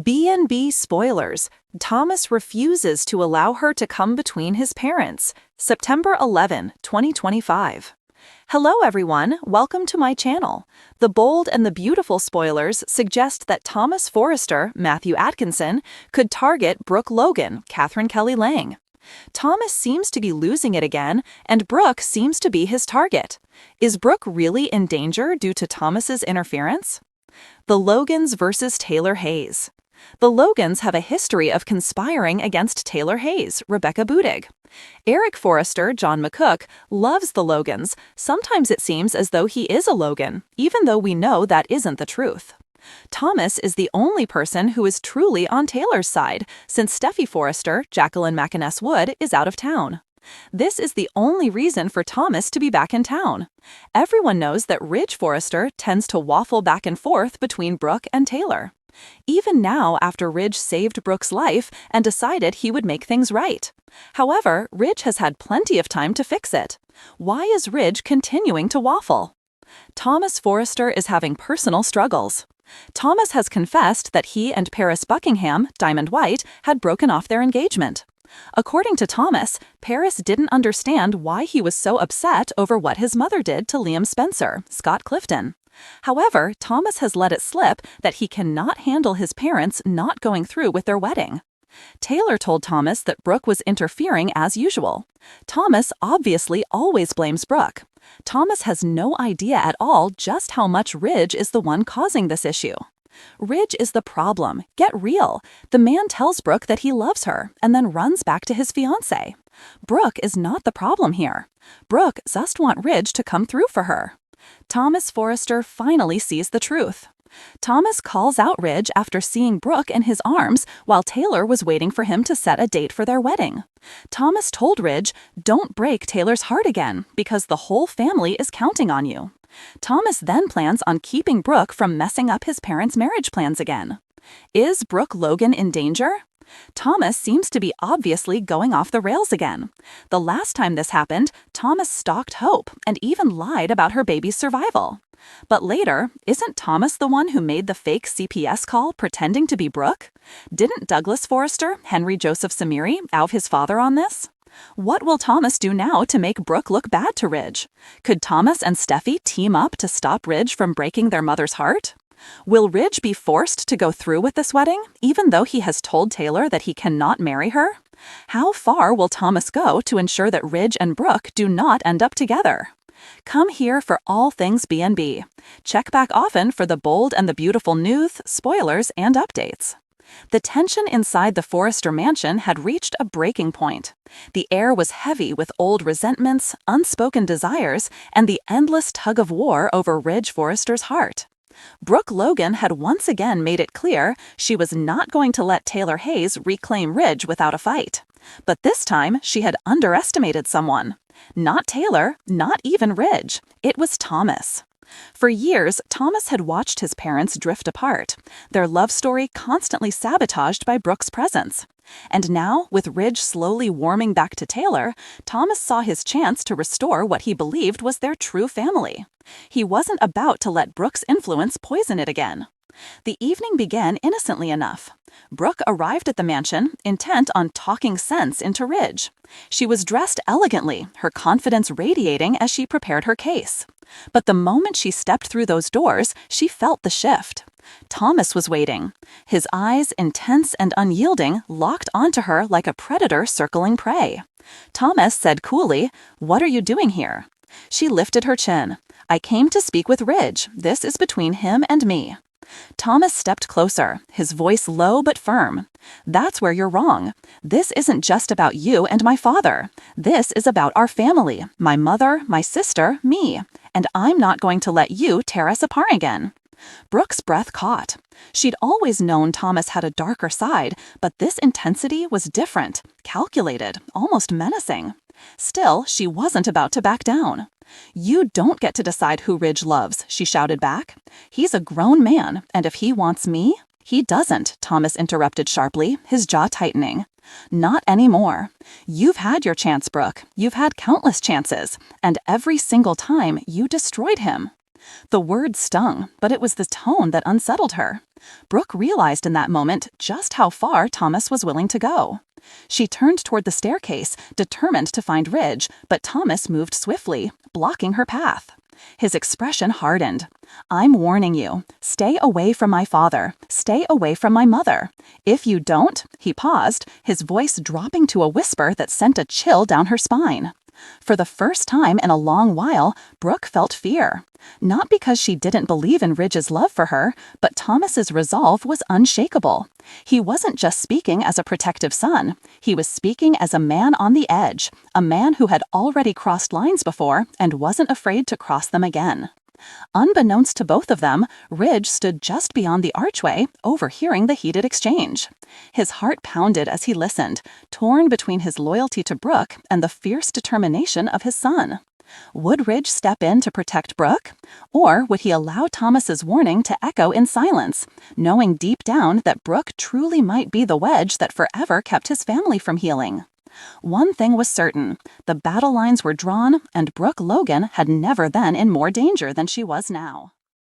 B&B spoilers. Thomas refuses to allow her to come between his parents. September 11, 2025. Hello everyone, welcome to my channel. The bold and the beautiful spoilers suggest that Thomas Forrester, Matthew Atkinson, could target Brooke Logan, Catherine Kelly Lang. Thomas seems to be losing it again, and Brooke seems to be his target. Is Brooke really in danger due to Thomas's interference? The Logans versus Taylor Hayes. The Logans have a history of conspiring against Taylor Hayes, Rebecca Budig. Eric Forrester, John McCook, loves the Logans. Sometimes it seems as though he is a Logan, even though we know that isn't the truth. Thomas is the only person who is truly on Taylor's side, since Steffi Forrester, Jacqueline McInnes Wood, is out of town. This is the only reason for Thomas to be back in town. Everyone knows that Ridge Forrester tends to waffle back and forth between Brooke and Taylor. Even now, after Ridge saved Brooke's life and decided he would make things right. However, Ridge has had plenty of time to fix it. Why is Ridge continuing to waffle? Thomas Forrester is having personal struggles. Thomas has confessed that he and Paris Buckingham, Diamond White, had broken off their engagement. According to Thomas, Paris didn't understand why he was so upset over what his mother did to Liam Spencer, Scott Clifton. However, Thomas has let it slip that he cannot handle his parents not going through with their wedding. Taylor told Thomas that Brooke was interfering as usual. Thomas obviously always blames Brooke. Thomas has no idea at all just how much Ridge is the one causing this issue. Ridge is the problem. Get real. The man tells Brooke that he loves her and then runs back to his fiancée. Brooke is not the problem here. Brooke just wants Ridge to come through for her. Thomas Forrester finally sees the truth. Thomas calls out Ridge after seeing Brooke in his arms while Taylor was waiting for him to set a date for their wedding. Thomas told Ridge, "Don't break Taylor's heart again, because the whole family is counting on you." Thomas then plans on keeping Brooke from messing up his parents' marriage plans again. Is Brooke Logan in danger? Thomas seems to be obviously going off the rails again. The last time this happened, Thomas stalked Hope and even lied about her baby's survival. But later, isn't Thomas the one who made the fake CPS call pretending to be Brooke? Didn't Douglas Forrester, Henry Joseph Samiri, out his father on this? What will Thomas do now to make Brooke look bad to Ridge? Could Thomas and Steffi team up to stop Ridge from breaking their mother's heart? Will Ridge be forced to go through with this wedding, even though he has told Taylor that he cannot marry her? How far will Thomas go to ensure that Ridge and Brooke do not end up together? Come here for all things B&B. Check back often for the bold and the beautiful news, spoilers, and updates. The tension inside the Forrester mansion had reached a breaking point. The air was heavy with old resentments, unspoken desires, and the endless tug of war over Ridge Forrester's heart. Brooke Logan had once again made it clear she was not going to let Taylor Hayes reclaim Ridge without a fight. But this time, she had underestimated someone. Not Taylor, not even Ridge. It was Thomas. For years, Thomas had watched his parents drift apart, their love story constantly sabotaged by Brooke's presence. And now, with Ridge slowly warming back to Taylor, Thomas saw his chance to restore what he believed was their true family. He wasn't about to let Brooke's influence poison it again. The evening began innocently enough. Brooke arrived at the mansion, intent on talking sense into Ridge. She was dressed elegantly, her confidence radiating as she prepared her case. But the moment she stepped through those doors, she felt the shift. Thomas was waiting. His eyes, intense and unyielding, locked onto her like a predator circling prey. Thomas said coolly, "What are you doing here?" She lifted her chin. "I came to speak with Ridge. This is between him and me." Thomas stepped closer, his voice low but firm. "That's where you're wrong. This isn't just about you and my father. This is about our family, my mother, my sister, me. And I'm not going to let you tear us apart again." Brooke's breath caught. She'd always known Thomas had a darker side, but this intensity was different, calculated, almost menacing. Still, she wasn't about to back down. "You don't get to decide who Ridge loves," she shouted back. "He's a grown man, and if he wants me—" "He doesn't," Thomas interrupted sharply, his jaw tightening. "Not anymore. You've had your chance, Brooke. You've had countless chances, and every single time you destroyed him." The word stung, but it was the tone that unsettled her. Brooke realized in that moment just how far Thomas was willing to go. She turned toward the staircase, determined to find Ridge, but Thomas moved swiftly, blocking her path. His expression hardened. "I'm warning you. Stay away from my father. Stay away from my mother. If you don't," he paused, his voice dropping to a whisper that sent a chill down her spine. For the first time in a long while, Brooke felt fear. Not because she didn't believe in Ridge's love for her, but Thomas's resolve was unshakable. He wasn't just speaking as a protective son. He was speaking as a man on the edge, a man who had already crossed lines before and wasn't afraid to cross them again. Unbeknownst to both of them, Ridge stood just beyond the archway, overhearing the heated exchange. His heart pounded as he listened, torn between his loyalty to Brooke and the fierce determination of his son. Would Ridge step in to protect Brooke? Or would he allow Thomas's warning to echo in silence, knowing deep down that Brooke truly might be the wedge that forever kept his family from healing? One thing was certain, the battle lines were drawn, and Brooke Logan had never been in more danger than she was now.